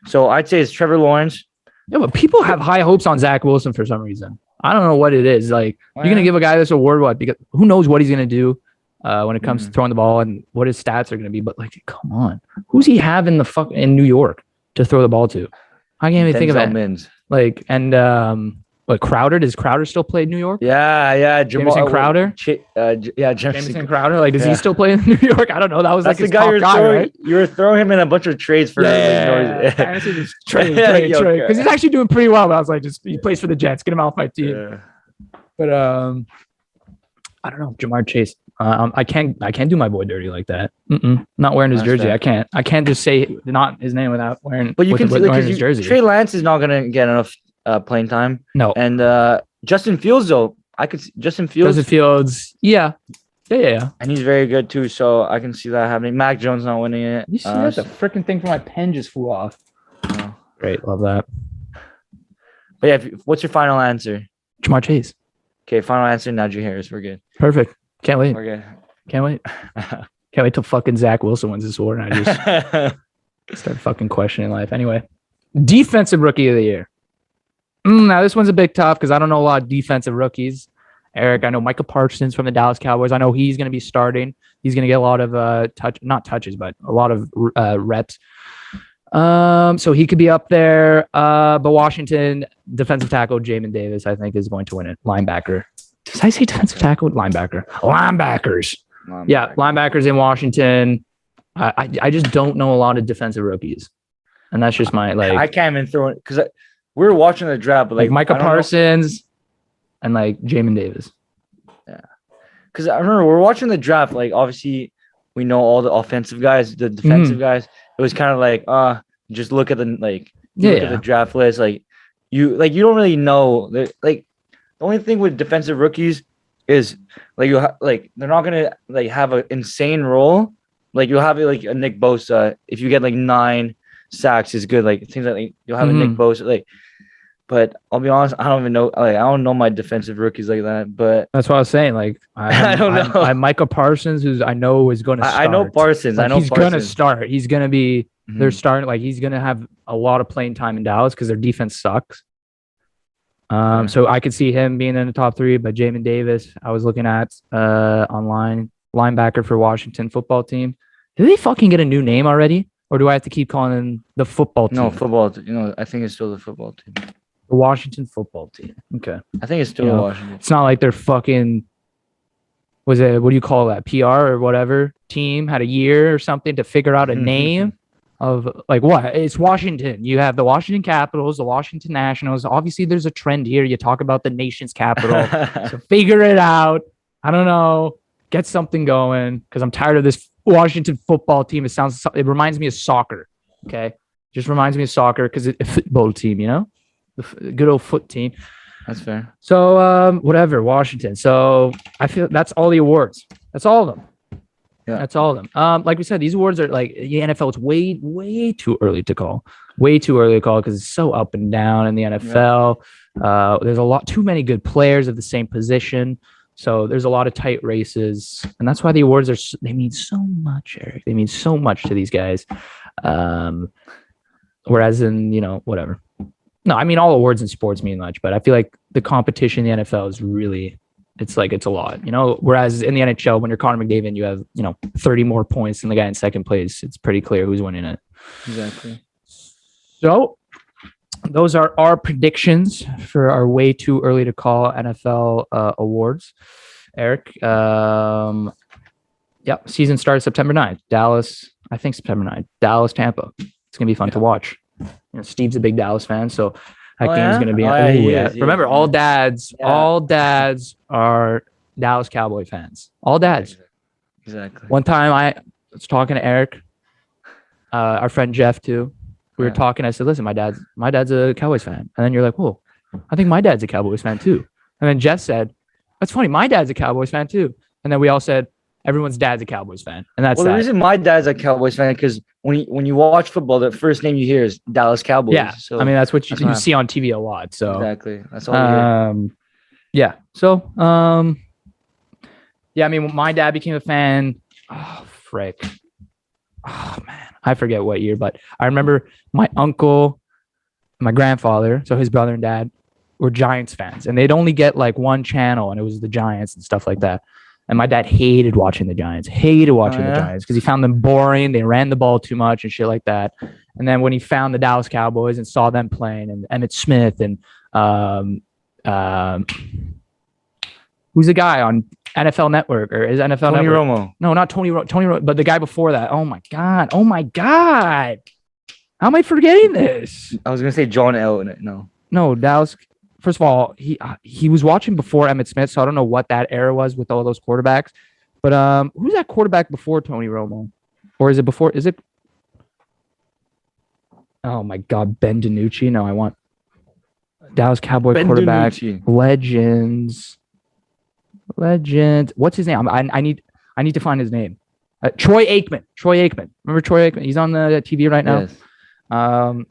So I'd say it's Trevor Lawrence. Yeah, but people have high hopes on Zach Wilson for some reason. I don't know what it is. You're gonna give a guy this award what? Because who knows what he's gonna do when it comes to throwing the ball and what his stats are gonna be. But come on, who's he have in New York to throw the ball to? I can't even think of that. Mins. Crowder? Does Crowder still play in New York? Yeah. Jamison Crowder? Jamison Crowder. Does he still play in New York? I don't know. That's the guy right? You were throwing him in a bunch of trades for trade. Because he's actually doing pretty well. But I was he plays for the Jets. Get him off my team. Yeah. But I don't know. Jamar Chase. I can't do my boy dirty like that. Not wearing his jersey. Fair. I can't just say not his name without wearing. But you can see his jersey. Trey Lance is not gonna get enough playing time. No. And Justin Fields though, I could see Justin Fields. Yeah. And he's very good too, so I can see that happening. Mac Jones not winning it. You see that? The freaking thing from my pen just flew off. Oh. Great, love that. But yeah, what's your final answer? Jamar Chase. Okay, final answer. Najee Harris. We're good. Perfect. Can't wait. We're good. Can't wait. Can't wait till fucking Zach Wilson wins this award and I just start fucking questioning life. Anyway, defensive rookie of the year. Now this one's a bit tough because I don't know a lot of defensive rookies. Eric, I know Micah Parsons from the Dallas Cowboys. I know he's going to be starting. He's going to get a lot of not touches, but a lot of reps. So he could be up there. But Washington defensive tackle Jamin Davis, I think, is going to win it. Linebacker. Did I say defensive tackle? Linebacker. Linebackers. Yeah, linebackers in Washington. I just don't know a lot of defensive rookies, and that's just my I can't even throw it because we were watching the draft, but like Micah Parsons and Jamin Davis. Yeah, because I remember we're watching the draft. Obviously, we know all the offensive guys, the defensive guys. It was kind of just look at the look at the draft list. You don't really know the only thing with defensive rookies is they're not gonna have an insane role. You'll have a Nick Bosa if you get 9 sacks is good. Things you'll have a Nick Bosa But I'll be honest, I don't even know. I don't know my defensive rookies like that. But that's what I was saying. I don't know. I'm Micah Parsons, who's I know is going to start. I know Parsons. He's going to start. He's going to be. They're starting. He's going to have a lot of playing time in Dallas because their defense sucks. So I could see him being in the top 3. But Jamin Davis, I was looking at online, linebacker for Washington football team. Did they fucking get a new name already, or do I have to keep calling them the football team? No, football. I think it's still the football team. The Washington football team. Okay. I think it's still Washington. It's not like they're fucking was it, what do you call that? PR or whatever team had a year or something to figure out a name of like what? It's Washington. You have the Washington Capitals, the Washington Nationals. Obviously, there's a trend here. You talk about the nation's capital. So figure it out. I don't know. Get something going because I'm tired of this Washington football team. It reminds me of soccer. Okay. Just reminds me of soccer because it's a football team, the good old foot team. That's fair. So whatever, Washington. So I feel that's all the awards. That's all of them. Yeah. That's all of them. Like we said, these awards are like the NFL. It's way too early to call. Way too early to call because it's so up and down in the NFL. Yeah. There's too many good players of the same position. So there's a lot of tight races, and that's why the awards they mean so much, Eric. They mean so much to these guys. Whereas in whatever. No, I mean all awards in sports mean much, but I feel like the competition in the NFL is really. It's a lot, whereas in the NHL, when you're Connor McDavid, you have, 30 more points than the guy in second place. It's pretty clear who's winning it. Exactly. So those are our predictions for our way too early to call NFL awards. Eric, season starts September 9th. Dallas, I think September 9th. Dallas, Tampa. It's going to be fun to watch. Steve's a big Dallas fan, so that game's going to be. Remember, all dads are Dallas Cowboy fans. All dads. Exactly. One time I was talking to Eric, our friend Jeff too. We were talking. I said, "Listen, my dad's a Cowboys fan." And then you're like, "Whoa, I think my dad's a Cowboys fan too." And then Jeff said, "That's funny. My dad's a Cowboys fan too." And then we all said, "Everyone's dad's a Cowboys fan." And that's the reason my dad's a Cowboys fan because when you watch football, the first name you hear is Dallas Cowboys. Yeah, so I mean that's what you see on TV a lot. So exactly, that's all you hear. Yeah. So I mean, my dad became a fan. Oh frick! Oh man, I forget what year, but I remember my uncle, my grandfather, so his brother and dad were Giants fans, and they'd only get like one channel, and it was the Giants and stuff like that. And my dad hated watching the Giants, because he found them boring. They ran the ball too much and shit like that. And then when he found the Dallas Cowboys and saw them playing and Emmitt Smith and who's the guy on NFL Network or is NFL Tony Network? Romo. No, not Tony Romo, but the guy before that. Oh my God. How am I forgetting this? I was going to say John L. No, Dallas. First of all, he was watching before Emmitt Smith, so I don't know what that era was with all those quarterbacks. But who's that quarterback before Tony Romo? Or is it before? Is it? Oh my God, Ben DiNucci. No, I want Dallas Cowboy Ben quarterback. DiNucci. Legends. What's his name? I need to find his name. Troy Aikman. Remember Troy Aikman? He's on the TV right now. Yes.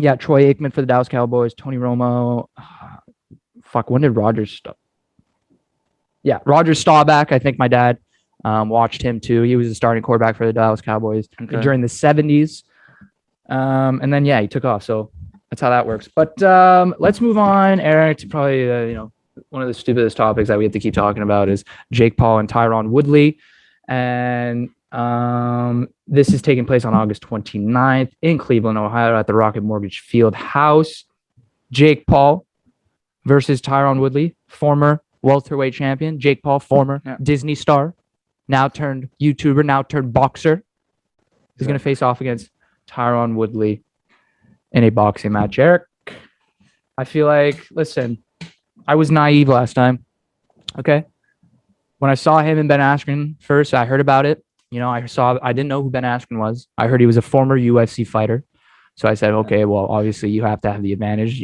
Yeah, Troy Aikman for the Dallas Cowboys. Tony Romo. When did Rodgers stop? Yeah, Rodgers Staubach. I think my dad watched him too. He was the starting quarterback for the Dallas Cowboys during the 70s. And then, he took off. So that's how that works. But let's move on, Eric, to probably, one of the stupidest topics that we have to keep talking about is Jake Paul and Tyron Woodley. And this is taking place on August 29th in Cleveland, Ohio at the Rocket Mortgage Field House. Jake Paul versus Tyron Woodley, former welterweight champion. Jake Paul, former Disney star, now turned YouTuber, now turned boxer. He's going to face off against Tyron Woodley in a boxing match. Eric, I feel like, listen, I was naive last time. Okay. When I saw him and Ben Askren first, I heard about it. I didn't know who Ben Askren was. I heard he was a former UFC fighter. So I said, okay, well, obviously you have to have the advantage,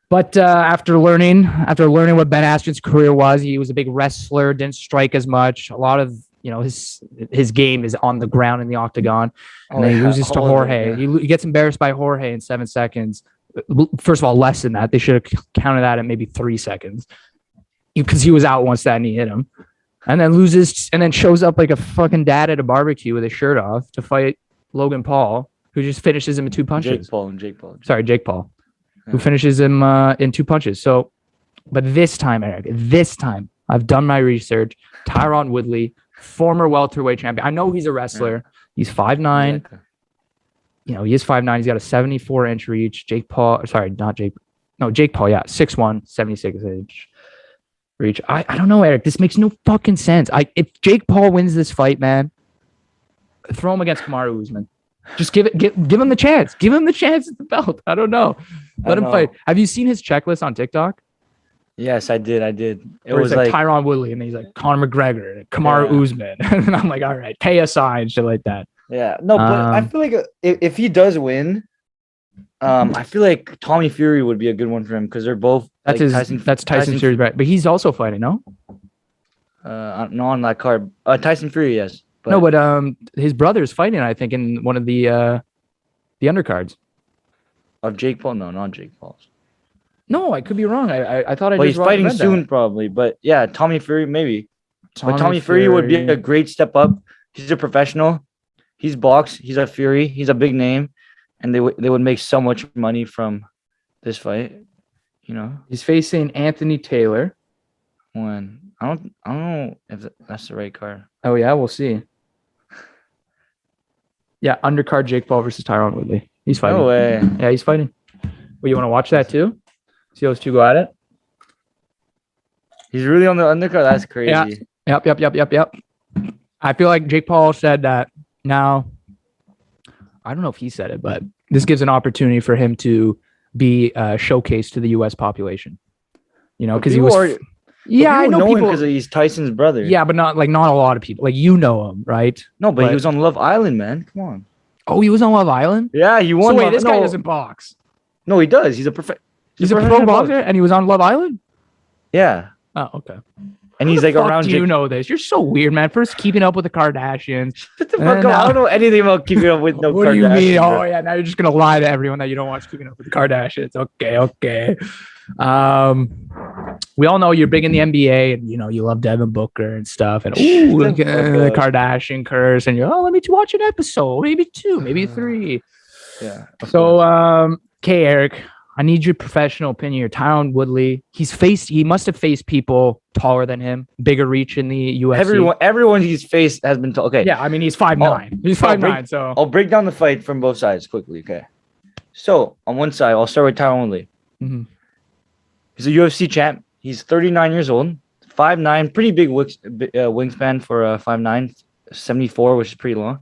But after learning what Ben Askren's career was, he was a big wrestler, didn't strike as much. A lot of, his game is on the ground in the octagon. And then he loses to Jorge. He gets embarrassed by Jorge in 7 seconds. First of all, less than that. They should have counted that at maybe 3 seconds. Because he was out once that knee hit him. And then loses and then shows up like a fucking dad at a barbecue with his shirt off to fight Logan Paul, who just finishes him in 2 punches. Jake Paul. Sorry, Jake Paul. Yeah. Who finishes him in 2 punches. So, but this time, Eric, I've done my research. Tyron Woodley, former welterweight champion. I know he's a wrestler. Yeah. He's 5'9". Yeah. He is 5'9". He's got a 74-inch reach. Jake Paul, yeah, 6'1", 76 inch. reach. I don't know, Eric. This makes no fucking sense. If Jake Paul wins this fight, man, throw him against Kamaru Usman. Just give him the chance. Give him the chance at the belt. I don't know. Let him fight. Have you seen his checklist on TikTok? Yes, I did. It was like Tyron Woodley, and he's like Conor McGregor, and Kamaru Usman, and I'm like, all right, KSI and shit like that. Yeah, no, but I feel like if he does win, I feel like Tommy Fury would be a good one for him because they're both. That's Tyson Fury, right? But he's also fighting, no? Not on that card. Tyson Fury, yes. But his brother's fighting, I think, in one of the undercards. Of Jake Paul? No, not Jake Paul's. No, I could be wrong. I thought I. Well, just he's fighting soon, that. Probably. But yeah, Tommy Fury maybe. But Tommy Fury would be a great step up. He's a professional. He's boxed. He's a Fury. He's a big name, and they would make so much money from this fight. You know, he's facing Anthony Taylor. When I don't know if that's the right card. Oh yeah, we'll see. Yeah, undercard Jake Paul versus Tyron Woodley. He's fighting. No way. Yeah, he's fighting. Well, you want to watch that too? See those two go at it? He's really on the undercard? That's crazy. Yeah. Yep. I feel like Jake Paul said that now. I don't know if he said it, but this gives an opportunity for him to be showcased to the U.S. population. You know, because he was... Yeah, I know people because he's Tyson's brother. Yeah, but not a lot of people. Like, you know him, right? No, but he was on Love Island, man. Come on. Oh, he was on Love Island? Yeah, he won. So wait, this guy doesn't box. No, he does. He's a pro boxer, and he was on Love Island? Yeah. Oh, okay. And he's like around. Do you know this? You're so weird, man. First, keeping up with the Kardashians. Shut the fuck up. I don't know anything about keeping up with no Kardashians. What do you mean? Oh, yeah. Now you're just going to lie to everyone that you don't watch Keeping Up with the Kardashians. Okay. We all know you're big in the NBA, and you know you love Devin Booker and stuff, and look at the Kardashian curse, and you're let me watch an episode, maybe 2, maybe 3. Yeah. So, okay, Eric, I need your professional opinion here. Tyron Woodley, he must have faced people taller than him, bigger reach in the UFC. Everyone he's faced has been tall. Okay. Yeah, I mean he's 5'9". He's 5'9". So I'll break down the fight from both sides quickly. Okay. So on one side, I'll start with Tyron Woodley. Mm-hmm. He's a UFC champ. He's 39 years old, 5'9", pretty big wingspan for a 5'9", 74, which is pretty long.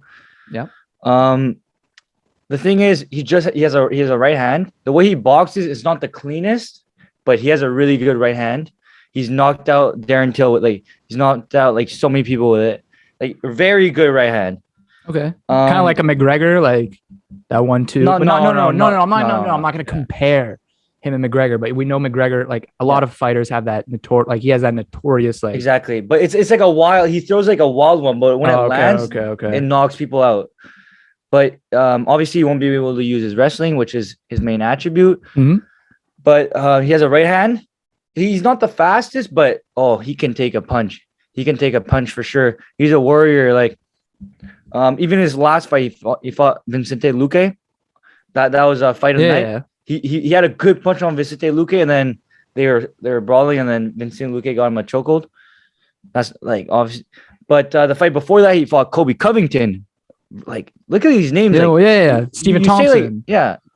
Yeah. The thing is, he has a right hand. The way he boxes is not the cleanest, but he has a really good right hand. He's knocked out Darren Till with he's knocked out so many people with it. Like very good right hand. Okay. Kind of like a McGregor, like that 1-2. No. I'm not going to compare him and McGregor, but we know McGregor, a lot of fighters have that he has that notorious exactly. But it's like he throws a wild one, but when it lands, it knocks people out. But obviously he won't be able to use his wrestling, which is his main attribute. Mm-hmm. But he has a right hand. He's not the fastest, but he can take a punch. He can take a punch for sure. He's a warrior. Even his last fight, he fought Vicente Luque. That was a fight of the night. Yeah. He had a good punch on Vicente Luque, and then they were brawling, and then Vicente Luque got him a chokehold. That's obviously. But the fight before that, he fought Kobe Covington. Look at these names. Yeah. Stephen Thompson.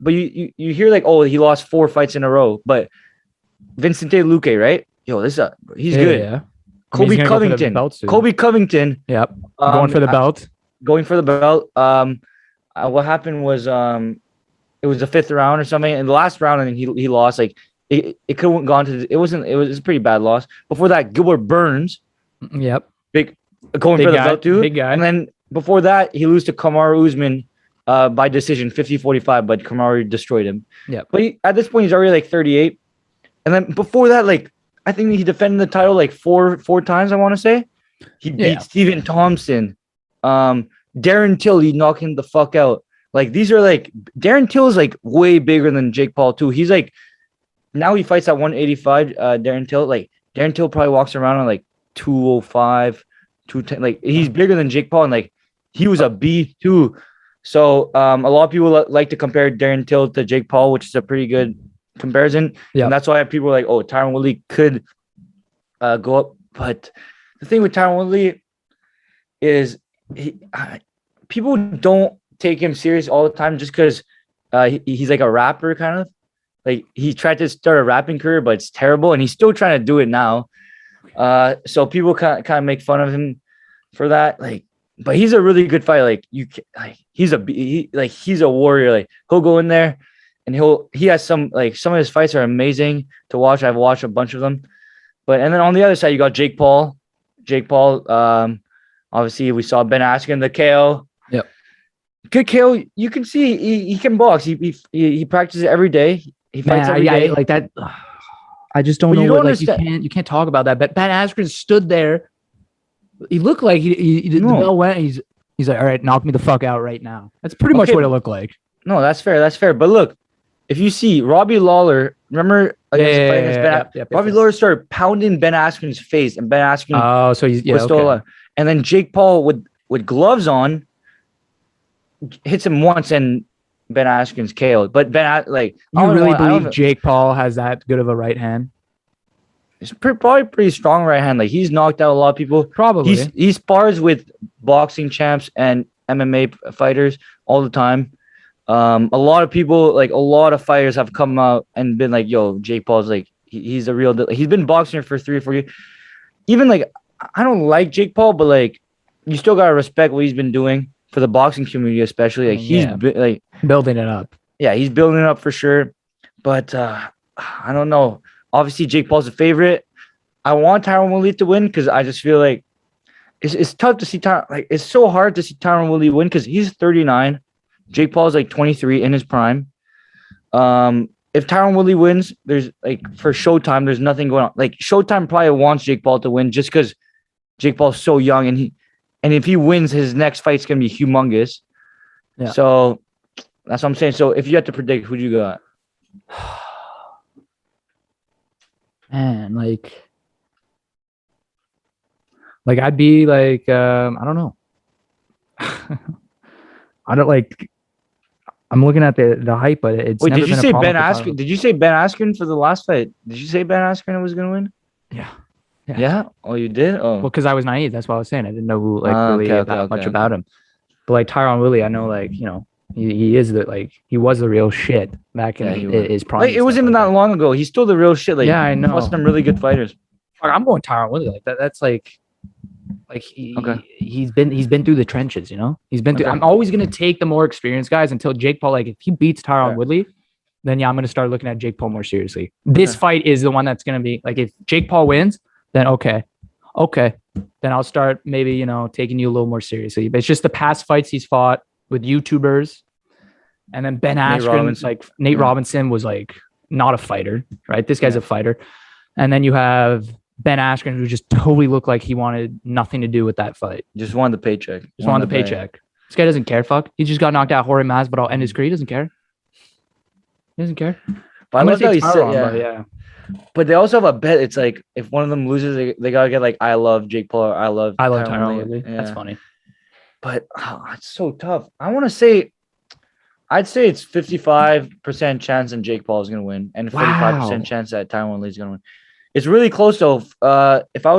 But you hear he lost 4 fights in a row. But Vicente Luque, right? He's good. Yeah. Kobe Covington. Yep. Going for the belt. Going for the belt. What happened was it was the 5th round or something. In the last round, and he lost. It could have gone to. It was a pretty bad loss. Before that, Gilbert Burns. Yep. Going for the belt too. Big guy. And then before that, he lost to Kamaru Usman by decision, 50-45, but Kamaru destroyed him. Yeah. But at this point, he's already 38. And then before that, I think he defended the title four times, I want to say. He beat Stephen Thompson. Darren Till, he knocked him the fuck out. These are Darren Till is way bigger than Jake Paul too. He's now he fights at 185. Darren Till, Darren Till probably walks around on 205, 210. He's bigger than Jake Paul, and he was a beast too. So a lot of people like to compare Darren Till to Jake Paul, which is a pretty good comparison. Yeah, and that's why people are Tyron Woodley could go up. But the thing with Tyron Woodley is people don't take him serious all the time just because he's a rapper kind of. He tried to start a rapping career, but it's terrible, and he's still trying to do it now. So people kind of make fun of him for that. Like, but he's a really good fighter. Like he's a warrior. Like he'll go in there and he has some of his fights are amazing to watch. I've watched a bunch of them. But and then on the other side you got Jake Paul. Obviously we saw Ben Askren, the KO. Yep. Good KO. You can see he can box. He practices every day. He fights every day. Like that. I just don't know. You what, don't like you can't talk about that. But Ben Askren stood there. He looked like the bell went. He's like, all right, knock me the fuck out right now. That's pretty much what it looked like. No, that's fair. That's fair. But look, if you see Robbie Lawler, remember Robbie Lawler started pounding Ben Askren's face, and Ben Askren so he's still alive. And then Jake Paul with gloves on hits him once, and Ben Askren's KO'd. But you really believe Jake Paul has that good of a right hand? It's probably pretty strong right hand. Like he's knocked out a lot of people. Probably he spars with boxing champs and MMA fighters all the time. A lot of people, like a lot of fighters, have come out and been like, "Yo, Jake Paul's like he's a real deal." He's been boxing for 3 or 4 years. Even like I don't like Jake Paul, but like you still gotta respect what he's been doing for the boxing community, especially. Like he's like building it up. Yeah, he's building it up for sure. But I don't know. Obviously, Jake Paul's a favorite. I want Tyron Woodley to win because I just feel like it's tough to see Tyron. Like it's so hard to see Tyron Woodley win because he's 39. Jake Paul's like 23 in his prime. If Tyron Woodley wins, there's like for Showtime, there's nothing going on. Like Showtime probably wants Jake Paul to win just because Jake Paul's so young and if he wins, his next fight's gonna be humongous. Yeah. So that's what I'm saying. So if you had to predict, who do you got? Man, like I'd be like, I don't know. I don't like. I'm looking at the hype, but it's. Wait, did you say Ben Askren? Did you say Ben Askren for the last fight? Did you say Ben Askren was gonna win? Yeah. Oh, you did? Oh, well, because I was naive. That's what I was saying. I didn't know who much about him. But like Tyron Woodley, I know like he is he was the real shit back in his prime. Like, it wasn't even that long ago. He's still the real shit. Like I know. Plus some really good fighters. I'm going Tyron Woodley. Like that. That's like he's been through the trenches. He's been through. I'm always gonna take the more experienced guys until Jake Paul. Like if he beats Tyron Woodley, then I'm gonna start looking at Jake Paul more seriously. This fight is the one that's gonna be like if Jake Paul wins, then okay, then I'll start maybe taking you a little more seriously. But it's just the past fights he's fought with YouTubers, and then Ben Askren, Nate Robinson was like not a fighter, right? This guy's a fighter, and then you have Ben Askren, who just totally looked like he wanted nothing to do with that fight. Just wanted the paycheck. Just wanted the paycheck. This guy doesn't care. Fuck. He just got knocked out. Jorge Masvidal end his career. He doesn't care. He doesn't care. But I love how he said, But they also have a bet. It's like if one of them loses, they gotta get like I love Jake Paul or I love Tyron Woodley. Yeah. That's funny. But it's so tough. I'd say it's 55% chance that Jake Paul is gonna win, and 45% chance that Tyron Woodley is gonna win. It's really close though. If I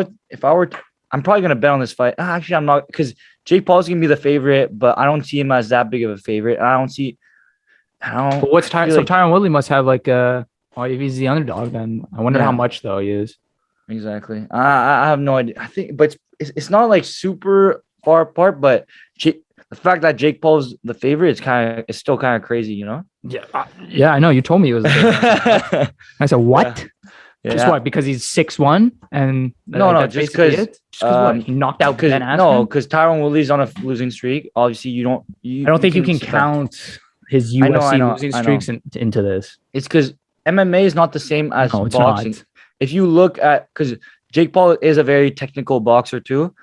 were, I'm probably gonna bet on this fight. Actually, I'm not because Jake Paul's gonna be the favorite, but I don't see him as that big of a favorite. But what's Tyron? So Tyron Woodley must have like if he's the underdog, then I wonder how much though he is. Exactly. I have no idea. I think, but it's not like super far apart. But the fact that Jake Paul's the favorite is still kind of crazy, Yeah, I know. You told me it was. I said what? Yeah. Just what? Because he's 6'1" and just because he knocked out Ben Askren? No, because Tyron Woodley's on a losing streak. Obviously, I don't think you can count his UFC losing streaks into this. It's because MMA is not the same as boxing. Not. If you look at because Jake Paul is a very technical boxer too,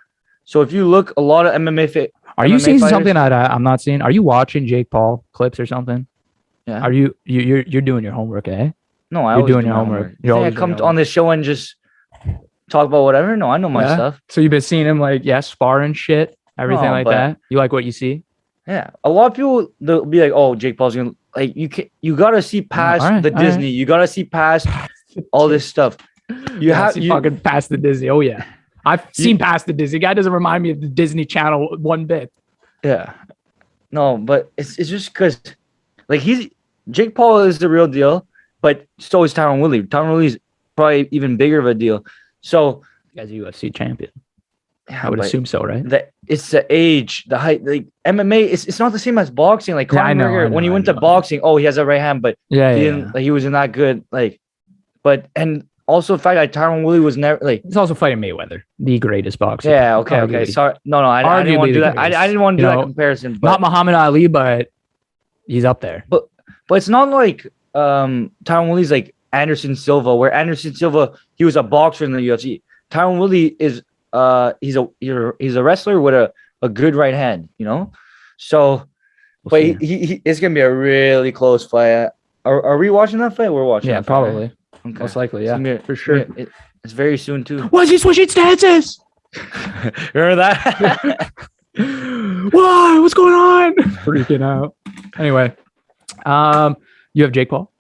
so if you look a lot of MMA. Are you seeing something that I'm not seeing? Are you watching Jake Paul clips or something? Yeah. Are you're doing your homework, eh? No, you're doing your homework. I come on this show and just talk about whatever. No, I know my stuff. So you've been seeing him spar and shit, everything that. You like what you see? Yeah, a lot of people they'll be like, "Oh, Jake Paul's gonna like you gotta see past the Disney. You gotta see past all this stuff. You have to fucking past the Disney. Oh yeah, I've seen past the Disney. Guy doesn't remind me of the Disney Channel one bit. Yeah, no, but it's just because Jake Paul is the real deal, but so is Tyron Woodley. Tyron Woodley's probably even bigger of a deal. So As a UFC champion. Yeah, I would assume so, right? It's the age, the height. Like MMA, it's not the same as boxing. Like Yeah, I Conor know, McGregor, I know, when he I went to know. boxing, he has a right hand, but Yeah, he yeah. didn't. Like, he wasn't that good. Like, but and also the fact that Tyron Woodley was never like. He's also fighting Mayweather, the greatest boxer. Yeah. Okay. arguably. Sorry. No. I didn't want to do that. I didn't want to do that comparison. But, not Muhammad Ali, but he's up there. But it's not like Tyron Woodley's like Anderson Silva, where Anderson Silva, he was a boxer in the UFC. Tyron Woodley is he's a wrestler with a good right hand, you know. So, but he it's gonna be a really close fight. Are we watching that fight? We're watching. Yeah, that probably. Fight, right? Okay. Most likely, yeah, for sure. It's very soon too. Why is he switching stances? Remember that? Why? What's going on? Freaking out. Anyway, you have Jake Paul.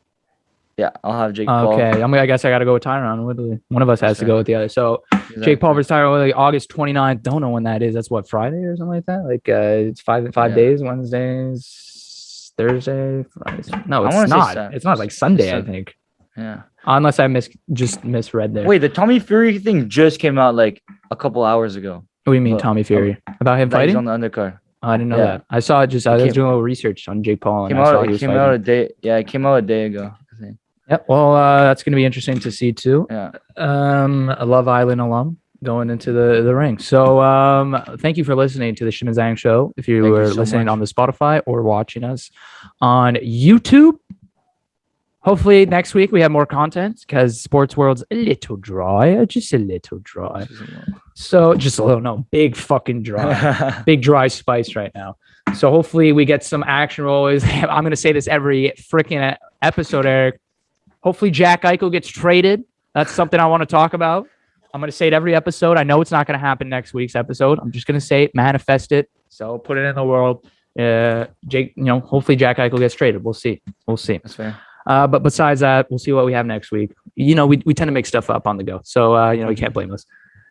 Yeah, I'll have Jake Paul. Okay, I guess I got to go with Tyron Woodley. One of us has to go with the other. So, Exactly. Jake Paul versus Tyron Woodley, August 29th. Don't know when that is. That's what, Friday or something like that? Like, it's five days, Wednesdays, Thursday, Friday. No, it's not. It's not like Sunday, I think. Yeah. Unless I just misread there. Wait, the Tommy Fury thing just came out like a couple hours ago. What do you mean, Tommy Fury? About him fighting? He's on the undercard. Oh, I didn't know that. I saw it just. I was doing a little research on Jake Paul. It came out a day. Yeah, it came out a day ago. I think. Yep. Well, that's going to be interesting to see too. Yeah. A Love Island alum going into the ring. So, thank you for listening to the Chtib Zhang show. If you were listening on the Spotify or watching us on YouTube, hopefully next week we have more content because sports world's a little dry, just a little dry. So just a little, no, big fucking dry, big dry spice right now. So hopefully we get some action rollers. I'm going to say this every freaking episode, Eric. Hopefully Jack Eichel gets traded. That's something I want to talk about. I'm going to say it every episode. I know it's not going to happen next week's episode. I'm just going to say it, manifest it. So put it in the world. Jake, hopefully Jack Eichel gets traded. We'll see. That's fair. But besides that, we'll see what we have next week. We tend to make stuff up on the go. So, you can't blame us.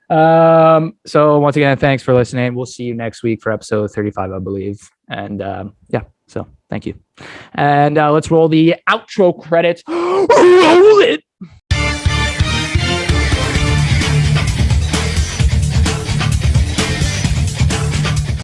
So once again, thanks for listening. We'll see you next week for episode 35, I believe. And so thank you. And let's roll the outro credits.